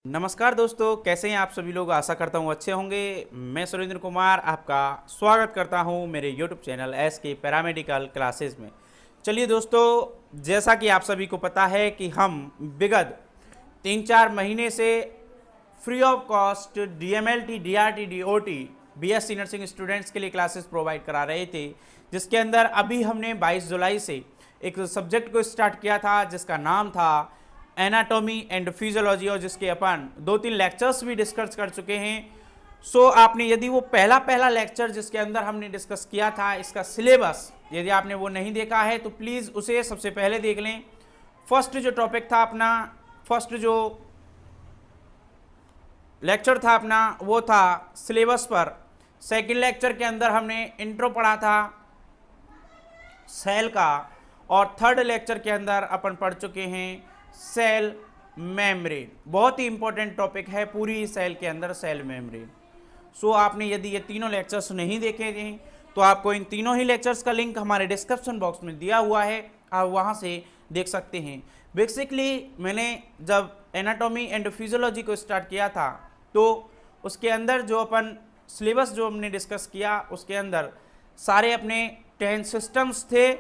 नमस्कार दोस्तों, कैसे हैं आप सभी लोग। आशा करता हूँ अच्छे होंगे। मैं सुरेंद्र कुमार आपका स्वागत करता हूँ मेरे यूट्यूब चैनल एस के पैरामेडिकल क्लासेस में। चलिए दोस्तों, जैसा कि आप सभी को पता है कि हम विगत 3-4 महीने से free of cost DMLT, DRT, DOT, BSc nursing students के लिए क्लासेस प्रोवाइड करा रहे थे, जिसके अंदर अभी हमने 22 जुलाई से एक सब्जेक्ट को स्टार्ट किया था जिसका नाम था एनाटॉमी एंड फिजियोलॉजी, और जिसके अपन 2-3 लेक्चर्स भी डिस्कस कर चुके हैं। सो आपने यदि वो पहला लेक्चर जिसके अंदर हमने डिस्कस किया था इसका सिलेबस यदि आपने वो नहीं देखा है तो प्लीज़ उसे सबसे पहले देख लें। फर्स्ट जो टॉपिक था अपना, फर्स्ट जो लेक्चर था अपना वो था सिलेबस पर। सेकंड लेक्चर के अंदर हमने इंट्रो पढ़ा था सेल का, और थर्ड लेक्चर के अंदर अपन पढ़ चुके हैं सेल मेम्ब्रेन। बहुत ही इंपॉर्टेंट टॉपिक है पूरी सेल के अंदर, सेल मेम्ब्रेन। सो आपने यदि ये तीनों लेक्चर्स नहीं देखे हैं तो आपको इन तीनों ही लेक्चर्स का लिंक हमारे डिस्क्रिप्शन बॉक्स में दिया हुआ है, आप वहाँ से देख सकते हैं। बेसिकली मैंने जब एनाटॉमी एंड फिजियोलॉजी को स्टार्ट किया था तो उसके अंदर जो अपन सिलेबस जो हमने डिस्कस किया उसके अंदर सारे अपने 10 सिस्टम्स थे,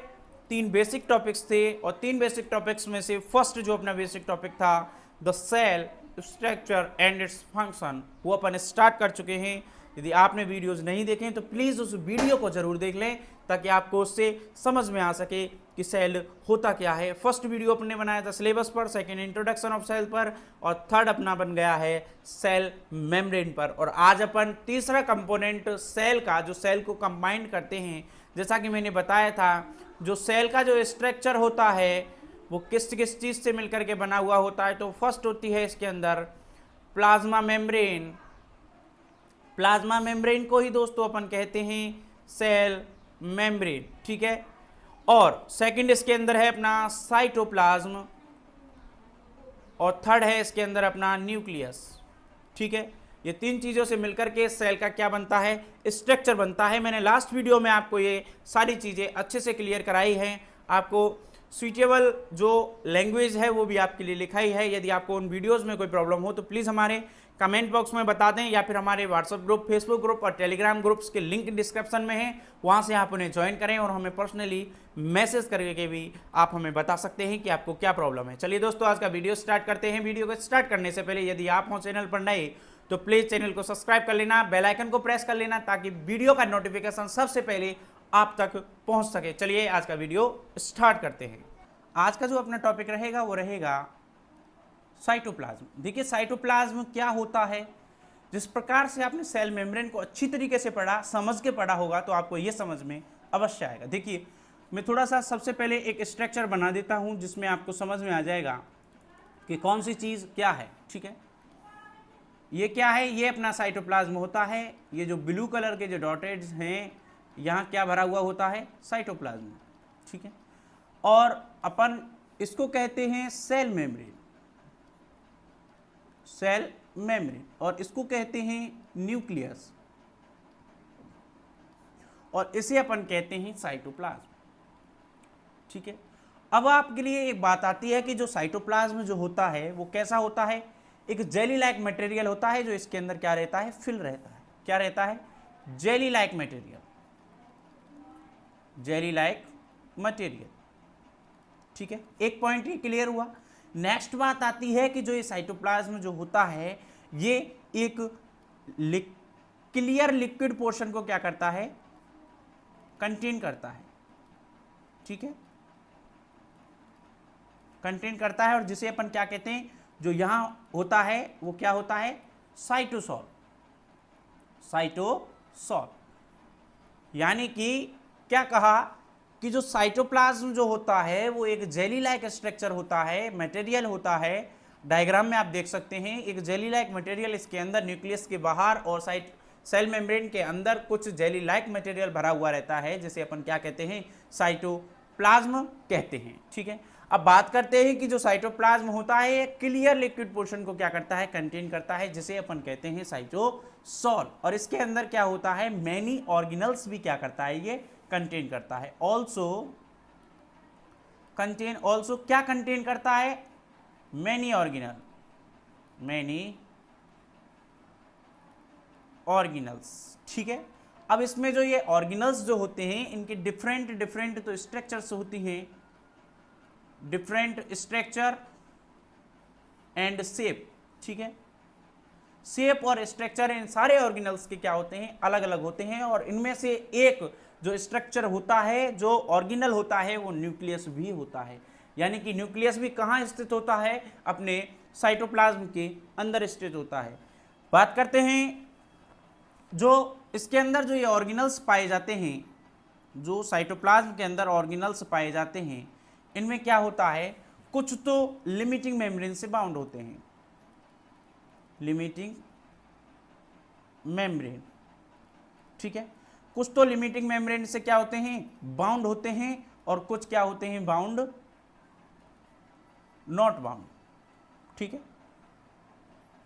3 बेसिक टॉपिक्स थे, और 3 बेसिक टॉपिक्स में से फर्स्ट जो अपना बेसिक टॉपिक था the cell structure and its function, वो अपन स्टार्ट कर चुके हैं। यदि आपने वीडियोस नहीं देखे तो प्लीज़ उस वीडियो को ज़रूर देख लें ताकि आपको उससे समझ में आ सके कि सेल होता क्या है। फर्स्ट वीडियो अपने बनाया था सिलेबस पर, सेकेंड इंट्रोडक्शन ऑफ सेल पर, और थर्ड अपना बन गया है सेल मेम्ब्रेन पर। और आज अपन तीसरा कंपोनेंट सेल का, जो सेल को कंबाइन करते हैं, जैसा कि मैंने बताया था जो सेल का जो स्ट्रक्चर होता है वो किस किस चीज़ से मिलकर के बना हुआ होता है। तो फर्स्ट होती है इसके अंदर प्लाज्मा मेम्ब्रेन। प्लाज्मा मेम्ब्रेन को ही दोस्तों अपन कहते हैं सेल मेम्ब्रेन, ठीक है। और सेकंड इसके अंदर है अपना साइटोप्लाज्म, और थर्ड है इसके अंदर अपना न्यूक्लियस, ठीक है। ये 3 चीज़ों से मिलकर के सेल का क्या बनता है, स्ट्रक्चर बनता है। मैंने लास्ट वीडियो में आपको ये सारी चीज़ें अच्छे से क्लियर कराई हैं, आपको सूटेबल जो लैंग्वेज है वो भी आपके लिए लिखाई है। यदि आपको उन वीडियोस में कोई प्रॉब्लम हो तो प्लीज़ हमारे कमेंट बॉक्स में बता दें, या फिर हमारे व्हाट्सएप ग्रुप, फेसबुक ग्रुप और टेलीग्राम ग्रुप्स के लिंक डिस्क्रिप्शन में है, वहाँ से आप उन्हें ज्वाइन करें और हमें पर्सनली मैसेज करके भी आप हमें बता सकते हैं कि आपको क्या प्रॉब्लम है। चलिए दोस्तों, आज का वीडियो स्टार्ट करते हैं। वीडियो को स्टार्ट करने से पहले यदि आप हो चैनल पर नए तो प्लीज़ चैनल को सब्सक्राइब कर लेना, बेल आइकन को प्रेस कर लेना ताकि वीडियो का नोटिफिकेशन सबसे पहले आप तक पहुंच सके। चलिए आज का वीडियो स्टार्ट करते हैं। आज का जो अपना टॉपिक रहेगा वो रहेगा साइटोप्लाज्म। देखिए साइटोप्लाज्म क्या होता है। जिस प्रकार से आपने सेल मेम्ब्रेन को अच्छी तरीके से पढ़ा, समझ के पढ़ा होगा तो आपको ये समझ में अवश्य आएगा। देखिए मैं थोड़ा सा सबसे पहले एक स्ट्रक्चर बना देता हूँ जिसमें आपको समझ में आ जाएगा कि कौन सी चीज़ क्या है, ठीक है। ये क्या है, ये अपना साइटोप्लाज्म होता है। ये जो ब्लू कलर के जो डॉटेड्स हैं यहाँ क्या भरा हुआ होता है, साइटोप्लाज्म, ठीक है। और अपन इसको कहते हैं सेल मेम्ब्रेन, सेल मेम्ब्रेन, और इसको कहते हैं न्यूक्लियस, और इसे अपन कहते हैं साइटोप्लाज्म, ठीक है। अब आपके लिए एक बात आती है कि जो साइटोप्लाज्म जो होता है वो कैसा होता है, एक जेली लाइक मटेरियल होता है जो इसके अंदर क्या रहता है, फिल रहता है। क्या रहता है, jelly like material, jelly like material, ठीक है। एक पॉइंट ये क्लियर हुआ। नेक्स्ट बात आती है कि जो ये साइटोप्लाज्म जो होता है ये एक क्लियर लिक्विड पोर्शन को क्या करता है, कंटेन करता है, ठीक है, कंटेन करता है। और जिसे अपन क्या कहते हैं, जो यहां होता है वो क्या होता है, साइटोसोल, साइटोसोल। यानी कि क्या कहा कि जो साइटोप्लाज्म जो होता है वो एक जेली लाइक स्ट्रक्चर होता है, मटेरियल होता है। डायग्राम में आप देख सकते हैं एक जेली लाइक मटेरियल, इसके अंदर न्यूक्लियस के बाहर और सेल मेम्ब्रेन के अंदर कुछ जेली लाइक मटेरियल भरा हुआ रहता है जिसे अपन क्या कहते हैं, साइटोप्लाज्म कहते हैं, ठीक है। अब बात करते हैं कि जो साइटोप्लाज्म होता है ये क्लियर लिक्विड पोर्शन को क्या करता है, कंटेन करता है, जिसे अपन कहते हैं साइटोसोल। और इसके अंदर क्या होता है, मैनी ऑर्गेनल्स भी क्या करता है, ये कंटेन करता है। ऑल्सो कंटेन, ऑल्सो क्या कंटेन करता है, मैनी ऑर्गेनल, मैनी ऑर्गेनल्स। ठीक है, अब इसमें जो ये ऑर्गेनल्स जो होते हैं इनके डिफरेंट डिफरेंट तो स्ट्रक्चर्स होती हैं, डिफरेंट स्ट्रक्चर एंड शेप। ठीक है, शेप और स्ट्रक्चर इन सारे ऑर्गेनल्स के क्या होते हैं, अलग अलग होते हैं, और इनमें से एक जो स्ट्रक्चर होता है, जो ऑर्गेनल होता है, वो न्यूक्लियस भी होता है। यानी कि न्यूक्लियस भी कहाँ स्थित होता है, अपने साइटोप्लाज्म के अंदर स्थित होता है। बात करते हैं जो इसके अंदर जो ये ऑर्गेनल्स पाए जाते हैं, जो साइटोप्लाज्म के अंदर ऑर्गेनल्स पाए जाते हैं, इनमें क्या होता है, कुछ तो लिमिटिंग मेम्ब्रेन से बाउंड होते हैं, लिमिटिंग मेम्ब्रेन। ठीक है, कुछ तो लिमिटिंग मेम्ब्रेन से क्या होते हैं, बाउंड होते हैं, और कुछ क्या होते हैं, बाउंड नॉट बाउंड। ठीक है,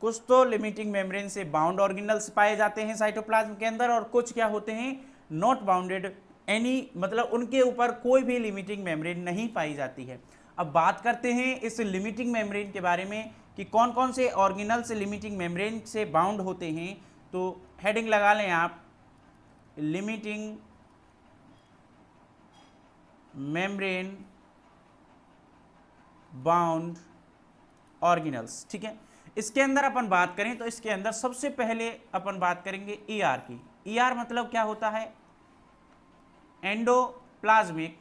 कुछ तो लिमिटिंग मेम्ब्रेन से बाउंड ऑर्गेनल्स पाए जाते हैं साइटोप्लाज्म के अंदर, और कुछ क्या होते हैं, नॉट बाउंडेड, एनी मतलब उनके ऊपर कोई भी लिमिटिंग मेम्ब्रेन नहीं पाई जाती है। अब बात करते हैं इस लिमिटिंग मेम्ब्रेन के बारे में कि कौन कौन से ऑर्गेनल्स लिमिटिंग मेम्ब्रेन से बाउंड होते हैं। तो हेडिंग लगा लें आप, लिमिटिंग मेम्ब्रेन बाउंड ऑर्गेनल्स। ठीक है, इसके अंदर अपन बात करें तो इसके अंदर सबसे पहले अपन बात करेंगे ईआर की। ईआर मतलब क्या होता है, एंडोप्लाज्मिक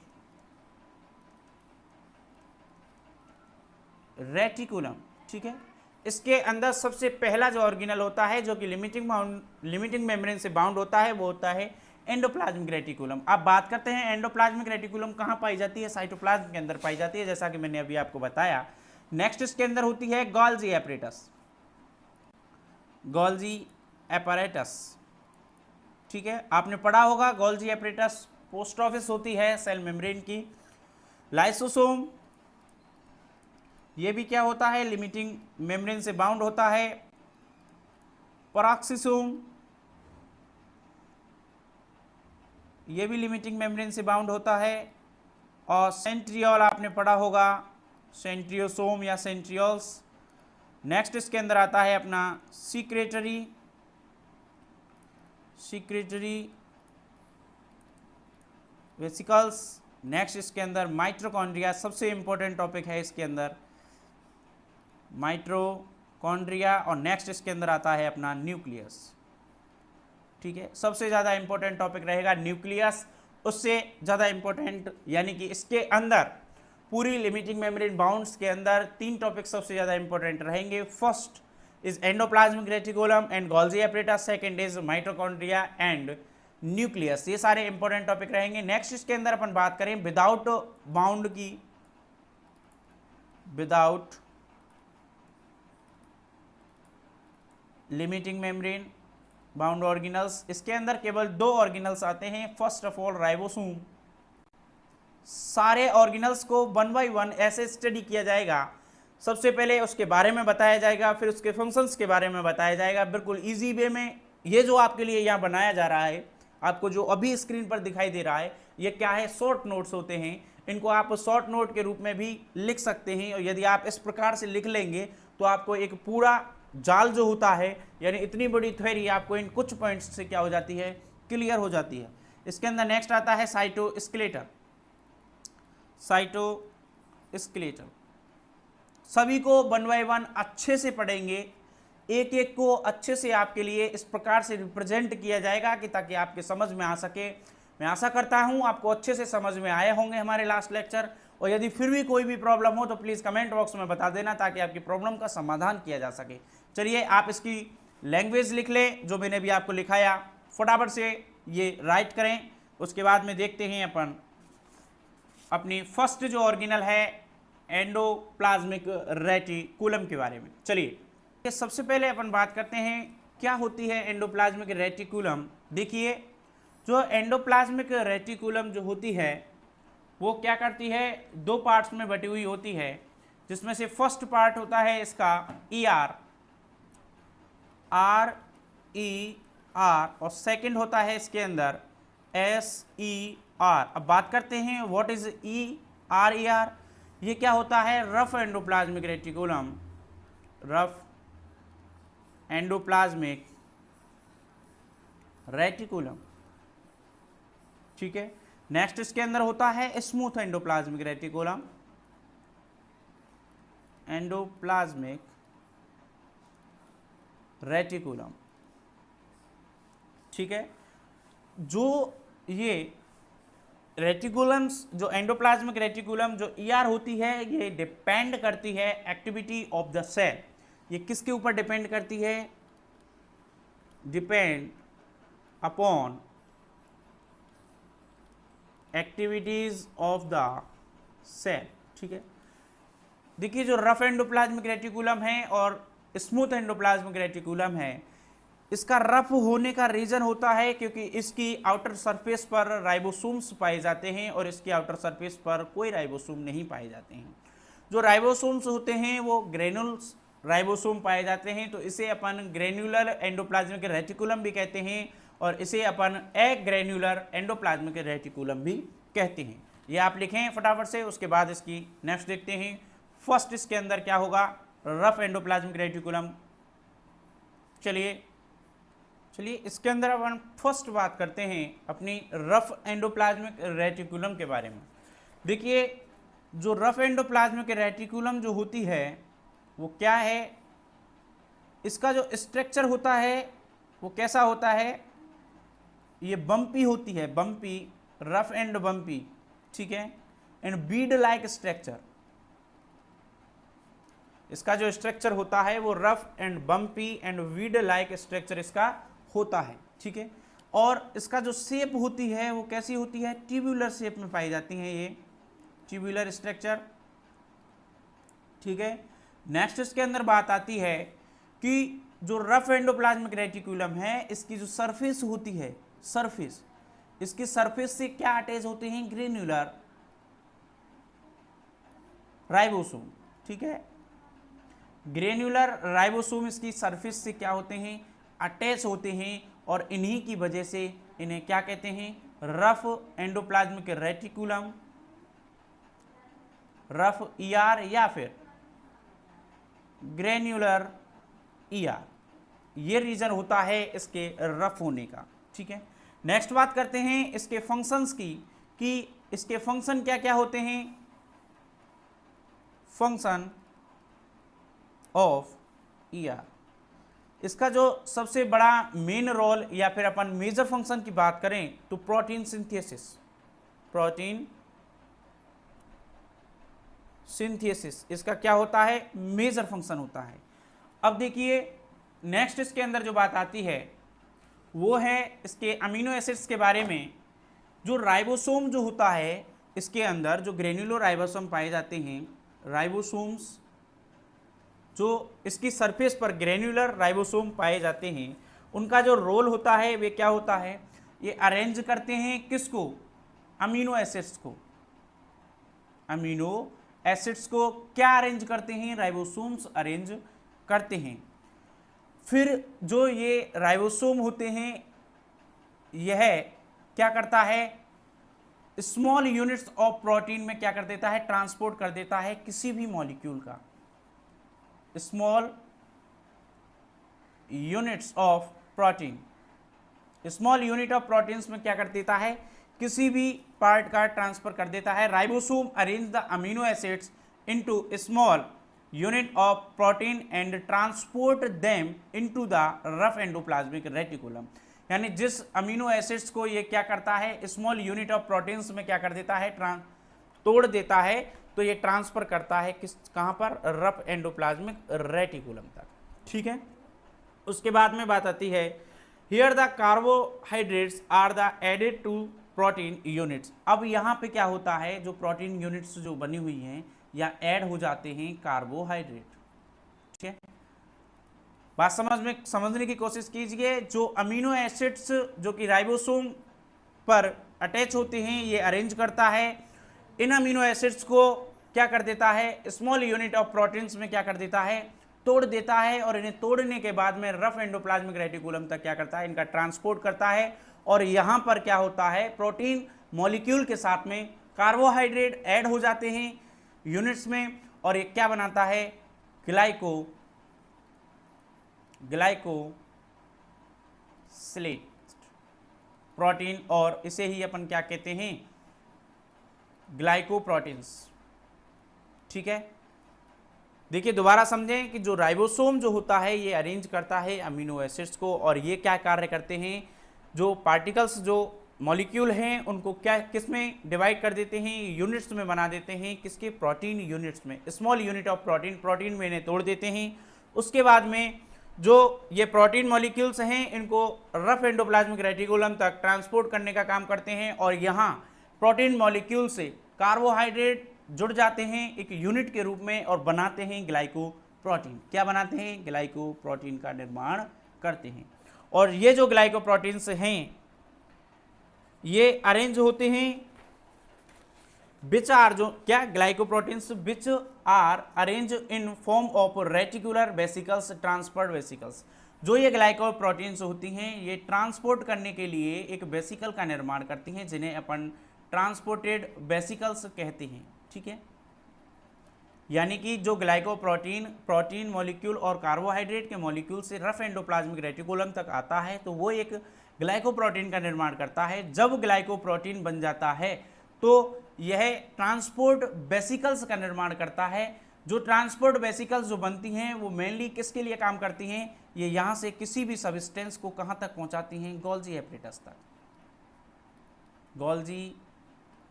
रेटिकुलम। ठीक है, इसके अंदर सबसे पहला जो ऑर्गेनल होता है जो कि लिमिटिंग मेम्ब्रेन से बाउंड होता है, वो होता है एंडोप्लाज्मिक रेटिकुलम। अब बात करते हैं एंडोप्लाज्मिक रेटिकुलम कहाँ पाई जाती है, साइटोप्लाज्म के अंदर पाई जाती है, जैसा कि मैंने अभी आपको बताया। नेक्स्ट इसके अंदर होती है गोल्जी एपरेटस, गोल्जी एपरेटस। ठीक है, आपने पढ़ा होगा गोल्जी एपरेटस पोस्ट ऑफिस होती है सेल मेम्ब्रेन की। लाइसोसोम, ये भी क्या होता है, लिमिटिंग मेम्ब्रेन से बाउंड होता है। पेरोक्सिसोम, ये भी लिमिटिंग मेम्ब्रेन से बाउंड होता है। और सेंट्रियोल आपने पढ़ा होगा, सेंट्रियोसोम या सेंट्रियोल्स। नेक्स्ट इसके अंदर आता है अपना सीक्रेटरी वेसिकल्स। नेक्स्ट इसके अंदर माइटोकॉन्ड्रिया, सबसे इंपॉर्टेंट टॉपिक है इसके अंदर माइटोकॉन्ड्रिया। और नेक्स्ट इसके अंदर आता है अपना न्यूक्लियस। ठीक है, सबसे ज़्यादा इंपॉर्टेंट टॉपिक रहेगा न्यूक्लियस, उससे ज़्यादा इंपॉर्टेंट, यानी कि इसके अंदर पूरी लिमिटिंग मेम्ब्रेन बाउंड्स के अंदर 3 टॉपिक सबसे ज़्यादा इंपॉर्टेंट रहेंगे। First is endoplasmic reticulum and Golgi apparatus, second is mitochondria and nucleus. ये सारे इंपॉर्टेंट टॉपिक रहेंगे। नेक्स्ट इसके अंदर अपन बात करें विदाउट बाउंड की, without limiting membrane bound organelles. इसके अंदर केवल 2 ऑर्गेनल्स आते हैं। First of all ribosome. सारे ऑर्गेनल्स को 1 बाय 1 ऐसे स्टडी किया जाएगा। सबसे पहले उसके बारे में बताया जाएगा, फिर उसके फंक्शंस के बारे में बताया जाएगा, बिल्कुल इजी वे में। ये जो आपके लिए यहाँ बनाया जा रहा है, आपको जो अभी स्क्रीन पर दिखाई दे रहा है, ये क्या है, शॉर्ट नोट्स होते हैं। इनको आप शॉर्ट नोट के रूप में भी लिख सकते हैं, और यदि आप इस प्रकार से लिख लेंगे तो आपको एक पूरा जाल जो होता है, यानी इतनी बड़ी थ्योरी आपको इन कुछ पॉइंट्स से क्या हो जाती है, क्लियर हो जाती है। इसके अंदर नेक्स्ट आता है साइटोस्केलेटन। साइटोस्केलेटन सभी को 1 बाय 1 अच्छे से पढ़ेंगे, एक एक को अच्छे से आपके लिए इस प्रकार से रिप्रेजेंट किया जाएगा कि ताकि आपके समझ में आ सके। मैं आशा करता हूं आपको अच्छे से समझ में आए होंगे हमारे लास्ट लेक्चर, और यदि फिर भी कोई भी प्रॉब्लम हो तो प्लीज़ कमेंट बॉक्स में बता देना ताकि आपकी प्रॉब्लम का समाधान किया जा सके। चलिए आप इसकी लैंग्वेज लिख लें, जो मैंने भी आपको लिखाया फटाफट से ये राइट करें। उसके बाद में देखते हैं अपन अपनी फर्स्ट जो ऑर्गेनल है एंडोप्लाज्मिक रेटिकुलम के बारे में। चलिए सबसे पहले अपन बात करते हैं क्या होती है एंडोप्लाज्मिक रेटिकुलम। देखिए जो एंडोप्लाज्मिक रेटिकुलम जो होती है वो क्या करती है, 2 पार्ट्स में बटी हुई होती है, जिसमें से फर्स्ट पार्ट होता है इसका ER, RER, और सेकंड होता है इसके अंदर SER। अब बात करते हैं व्हाट इज ER। ये क्या होता है, rough endoplasmic reticulum, rough endoplasmic reticulum. ठीक है, नेक्स्ट इसके अंदर होता है smooth endoplasmic reticulum, endoplasmic reticulum. ठीक है, जो ये रेटिकुलम्स, जो एंडोप्लाज्मिक रेटिकुलम जो ईआर होती है, ये डिपेंड करती है एक्टिविटी ऑफ द सेल। ये किसके ऊपर डिपेंड करती है? Depend upon activities of the cell. ठीक है, देखिए जो रफ एंडोप्लाज्मिक रेटिकुलम है और स्मूथ एंडोप्लाज्मिक रेटिकुलम है, इसका रफ होने का रीजन होता है क्योंकि इसकी आउटर सरफेस पर राइबोसोम्स पाए जाते हैं और इसकी आउटर सरफेस पर कोई राइबोसोम नहीं पाए जाते हैं। जो राइबोसोम्स होते हैं वो ग्रेनुल्स राइबोसोम पाए जाते हैं, तो इसे अपन ग्रेन्युलर एंडोप्लाज्मिक रेटिकुलम भी कहते हैं और इसे अपन एग्रेन्युलर एंडोप्लाज्मिक रेटिकुलम भी कहते हैं। ये आप लिखें फटाफट से, उसके बाद इसकी नेक्स्ट देखते हैं। फर्स्ट इसके अंदर क्या होगा? Rough endoplasmic reticulum. चलिए इसके अंदर अपन फर्स्ट बात करते हैं अपनी रफ एंडोप्लाज्मिक रेटिकुलम के बारे में। देखिए जो रफ एंडोप्लाज्मिक रेटिकुलम जो होती है वो क्या है? इसका जो स्ट्रक्चर होता है वो कैसा होता है? ये बम्पी होती है, बम्पी, रफ एंड बम्पी। ठीक है, एंड बीड लाइक स्ट्रक्चर। इसका जो स्ट्रक्चर होता है वो rough and bumpy and weed like structure इसका होता है। ठीक है, और इसका जो शेप होती है वो कैसी होती है? ट्यूबुलर शेप में पाई जाती है ये ट्यूबुलर स्ट्रक्चर। ठीक है, नेक्स्ट इसके अंदर बात आती है कि जो रफ एंडोप्लाज्मिक रेटिकुलम है, इसकी जो सरफेस होती है, सरफेस, इसकी सरफेस से क्या अटैच होते हैं? Granular ribosome. ठीक है, ग्रेन्युलर राइबोसोम इसकी सरफेस से क्या होते हैं? अटैच होते हैं और इन्हीं की वजह से इन्हें क्या कहते हैं? Rough endoplasmic reticulum, rough ER या फिर ग्रेन्युलर ईआर, ये रीजन होता है इसके रफ होने का। ठीक है, नेक्स्ट बात करते हैं इसके फंक्शंस की कि इसके फंक्शन क्या क्या होते हैं। फंक्शन ऑफ ईआर, इसका जो सबसे बड़ा मेन रोल या फिर अपन मेजर फंक्शन की बात करें तो प्रोटीन सिंथेसिस, प्रोटीन सिंथेसिस इसका क्या होता है? मेजर फंक्शन होता है। अब देखिए नेक्स्ट इसके अंदर जो बात आती है वो है इसके अमीनो एसिड्स के बारे में। जो राइबोसोम जो होता है, इसके अंदर जो ग्रेन्युलर राइबोसोम पाए जाते हैं, राइबोसोम्स जो इसकी सरफेस पर ग्रेन्युलर राइबोसोम पाए जाते हैं, उनका जो रोल होता है वे क्या होता है? ये अरेंज करते हैं किसको? अमीनो एसिड्स को। अमीनो एसिड्स को क्या अरेंज करते हैं? राइबोसोम्स अरेंज करते हैं। फिर जो ये राइबोसोम होते हैं, यह क्या करता है? स्मॉल यूनिट्स ऑफ प्रोटीन में क्या कर देता है? ट्रांसपोर्ट कर देता है किसी भी मॉलिक्यूल का। Small units of protein, small unit of proteins में क्या कर देता है? किसी भी पार्ट का ट्रांसफर कर देता है। Ribosome arrange the amino acids into small unit of protein and transport them into the rough endoplasmic reticulum. यानी जिस अमीनो एसिड्स को ये क्या करता है? स्मॉल यूनिट ऑफ प्रोटीन्स में क्या कर देता है? तोड़ देता है, तो ये ट्रांसफर करता है किस, कहां पर? रफ एंडोप्लाज्मिक रेटिकुलम तक। ठीक है, उसके बाद में बात आती है here the carbohydrates are the added to protein units. अब यहाँ पे क्या होता है? जो प्रोटीन यूनिट्स जो बनी हुई हैं या ऐड हो जाते हैं कार्बोहाइड्रेट। ठीक है, बात समझने की कोशिश कीजिए। जो अमीनो एसिड्स जो कि राइबोसोम पर अटैच होते हैं, ये अरेंज करता है। इन अमीनो एसिड्स को क्या कर देता है? स्मॉल यूनिट ऑफ प्रोटीन्स में क्या कर देता है? तोड़ देता है, और इन्हें तोड़ने के बाद में रफ एंडोप्लाज्मिक रेटिकुलम तक क्या करता है? इनका ट्रांसपोर्ट करता है। और यहाँ पर क्या होता है? प्रोटीन मॉलिक्यूल के साथ में कार्बोहाइड्रेट ऐड हो जाते हैं यूनिट्स में, और ये क्या बनाता है? ग्लाइकोसिलेट प्रोटीन, और इसे ही अपन क्या कहते हैं, ग्लाइकोप्रोटीन्स। ठीक है, देखिए दोबारा समझें कि जो राइबोसोम जो होता है ये अरेंज करता है अमीनो एसिड्स को, और ये क्या कार्य करते हैं, जो पार्टिकल्स जो मॉलिक्यूल हैं उनको क्या किस में डिवाइड कर देते हैं, यूनिट्स में बना देते हैं, किसके, प्रोटीन यूनिट्स में, स्मॉल यूनिट ऑफ प्रोटीन में इन्हें तोड़ देते हैं। उसके बाद में जो ये प्रोटीन मॉलिक्यूल्स हैं इनको रफ एंडोप्लाज्मिक रेटिकुलम तक ट्रांसपोर्ट करने का काम करते हैं, और यहाँ प्रोटीन मॉलिक्यूल से कार्बोहाइड्रेट जुड़ जाते हैं एक यूनिट के रूप में और बनाते हैं ग्लाइकोप्रोटीन। क्या बनाते हैं, ग्लाइकोप्रोटीन का निर्माण करते हैं। और ये जो ग्लाइकोप्रोटीन्स हैं ये अरेंज होते हैं विच आर, जो क्या, glycoproteins which are arrange in form of reticular vesicles, transport vesicles. जो ये ग्लाइकोप्रोटीन्स होती हैं ये ट्रांसपोर्ट करने के लिए एक वेसिकल का निर्माण करती हैं जिन्हें अपन ट्रांसपोर्टेड वेसिकल्स कहते हैं। ठीक है, यानी कि जो प्रोटीन मॉलिक्यूल और कार्बोहाइड्रेट के मॉलिक्यूल से रफ एंडोप्लाज्मिक रेटिकुलम तक आता है तो वो एक ग्लाइकोप्रोटीन का निर्माण करता है। जब ग्लाइकोप्रोटीन बन जाता है तो यह ट्रांसपोर्ट वेसिकल्स का निर्माण करता है। जो ट्रांसपोर्ट वेसिकल्स जो बनती हैं वो मेनली किसके लिए काम करती हैं, ये यहाँ से किसी भी सब्सटेंस को कहाँ तक पहुँचाती हैं, गोल्जी एपरेटस तक, गोल्जी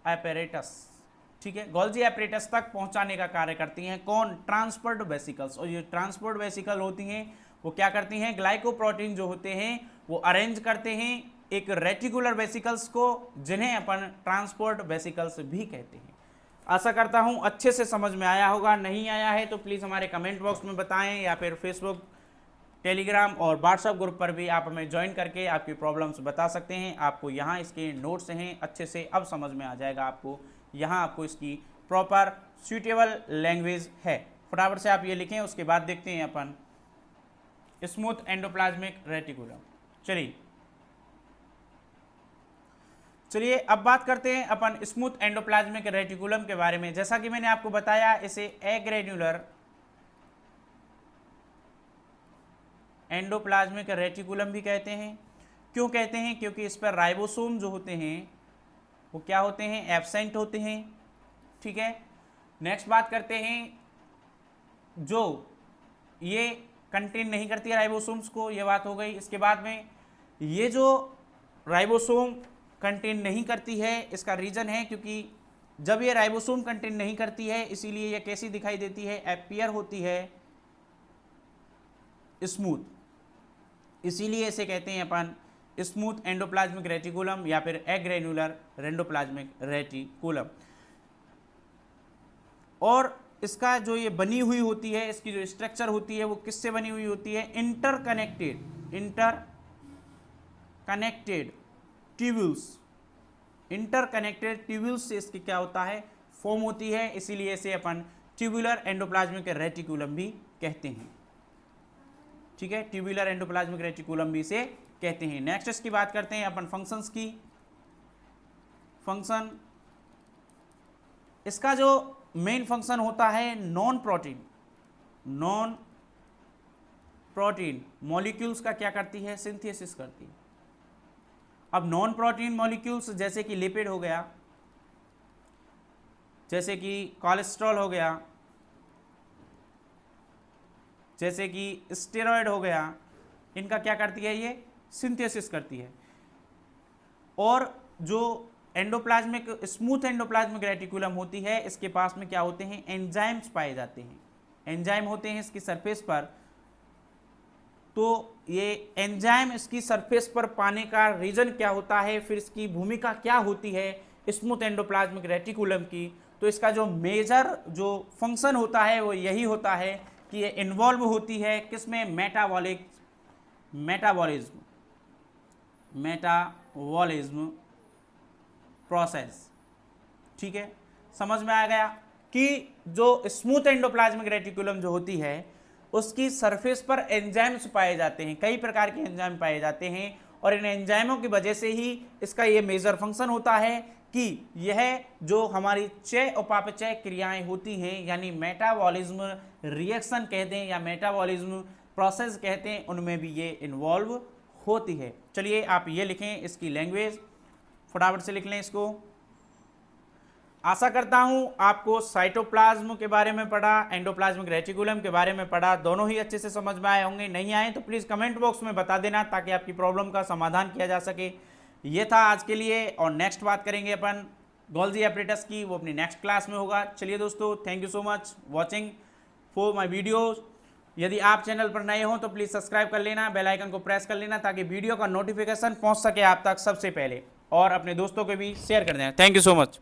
एपरेटस। ठीक है, गोल्जी एपरेटस तक पहुंचाने का कार्य करती हैं कौन, ट्रांसपोर्ट वेसिकल्स। और ये ट्रांसपोर्ट वेसिकल होती हैं वो क्या करती हैं, ग्लाइकोप्रोटीन जो होते हैं वो अरेंज करते हैं एक रेटिकुलर वेसिकल्स को जिन्हें अपन ट्रांसपोर्ट वेसिकल्स भी कहते हैं। आशा करता हूं अच्छे से समझ में आया होगा, नहीं आया है तो प्लीज़ हमारे कमेंट बॉक्स में बताएं, या फिर फेसबुक, टेलीग्राम और व्हाट्सएप ग्रुप पर भी आप हमें ज्वाइन करके आपकी प्रॉब्लम्स बता सकते हैं। आपको यहाँ इसके नोट्स हैं, अच्छे से अब समझ में आ जाएगा आपको, यहाँ आपको इसकी प्रॉपर सूटेबल लैंग्वेज है। फटाफट से आप ये लिखें, उसके बाद देखते हैं अपन स्मूथ एंडोप्लाज्मिक रेटिकुलम। चलिए अब बात करते हैं अपन स्मूथ एंडोप्लाज्मिक रेटिकुलम के बारे में। जैसा कि मैंने आपको बताया इसे एग्रेन्युलर एंडोप्लाज्मिक रेटिकुलम भी कहते हैं। क्यों कहते हैं, क्योंकि इस पर राइबोसोम जो होते हैं वो क्या होते हैं, एब्सेंट होते हैं। ठीक है, नेक्स्ट बात करते हैं जो ये कंटेन नहीं करती है राइबोसोम्स को, ये बात हो गई। इसके बाद में ये जो राइबोसोम कंटेन नहीं करती है इसका रीज़न है क्योंकि जब ये राइबोसोम कंटेन नहीं करती है इसीलिए ये कैसी दिखाई देती है, अपीयर होती है स्मूथ, इसीलिए इसे कहते हैं अपन स्मूथ एंडोप्लाज्मिक रेटिकुलम या फिर एग्रेन्युलर एंडोप्लाज्मिक रेटिकुलम। और इसका जो ये बनी हुई होती है, इसकी जो स्ट्रक्चर होती है वो किससे बनी हुई होती है, इंटरकनेक्टेड ट्यूब्यूल्स से इसकी क्या होता है, फॉर्म होती है, इसीलिए इसे अपन ट्यूबुलर एंडोप्लाज्मिक रेटिकुलम भी कहते हैं। ठीक है, ट्यूबुलर एंडोप्लाज्मिक रेटिकुलम भी इसे कहते हैं। नेक्स्ट इसकी बात करते हैं अपन फंक्शंस की। फंक्शन, इसका जो मेन फंक्शन होता है नॉन प्रोटीन मॉलिक्यूल्स का क्या करती है, सिंथेसिस करती है। अब नॉन प्रोटीन मॉलिक्यूल्स जैसे कि लिपिड हो गया, जैसे कि कोलेस्ट्रॉल हो गया, जैसे कि स्टेरॉयड हो गया, इनका क्या करती है, ये सिंथेसिस करती है। और जो एंडोप्लाज्मिक स्मूथ एंडोप्लाज्मिक रेटिकुलम होती है इसके पास में क्या होते हैं, एंजाइम्स पाए जाते हैं। एंजाइम होते हैं इसकी सरफेस पर, तो ये एंजाइम इसकी सरफेस पर पाने का रीजन क्या होता है, फिर इसकी भूमिका क्या होती है स्मूथ एंडोप्लाज्मिक रेटिकुलम की। तो इसका जो मेजर जो फंक्शन होता है वो यही होता है कि ये इन्वॉल्व होती है किसमें, मेटाबॉलिज्म प्रोसेस। ठीक है, समझ में आ गया कि जो स्मूथ एंडोप्लाज्मिक रेटिकुलम जो होती है उसकी सरफेस पर एंजाइम्स पाए जाते हैं, कई प्रकार के एंजाइम पाए जाते हैं, और इन एंजाइमों की वजह से ही इसका ये मेजर फंक्शन होता है कि यह जो हमारी चय उपापचय क्रियाएं होती हैं, यानी मेटाबॉलिज्म रिएक्शन कहते हैं या मेटाबॉलिज्म प्रोसेस कहते हैं, उनमें भी ये इन्वॉल्व होती है। चलिए आप ये लिखें इसकी लैंग्वेज, फटाफट से लिख लें इसको। आशा करता हूं आपको साइटोप्लाज्म के बारे में पढ़ा, एंडोप्लाज्मिक रेटिकुलम के बारे में पढ़ा, दोनों ही अच्छे से समझ में आए होंगे। नहीं आए तो प्लीज़ कमेंट बॉक्स में बता देना ताकि आपकी प्रॉब्लम का समाधान किया जा सके। ये था आज के लिए, और नेक्स्ट बात करेंगे अपन गोल्जी एपरेटस की, वो अपनी नेक्स्ट क्लास में होगा। चलिए दोस्तों, thank you so much watching for my videos. यदि आप चैनल पर नए हो तो प्लीज़ सब्सक्राइब कर लेना, बेल आइकन को प्रेस कर लेना ताकि वीडियो का नोटिफिकेशन पहुंच सके आप तक सबसे पहले, और अपने दोस्तों को भी शेयर कर देना। Thank you so much.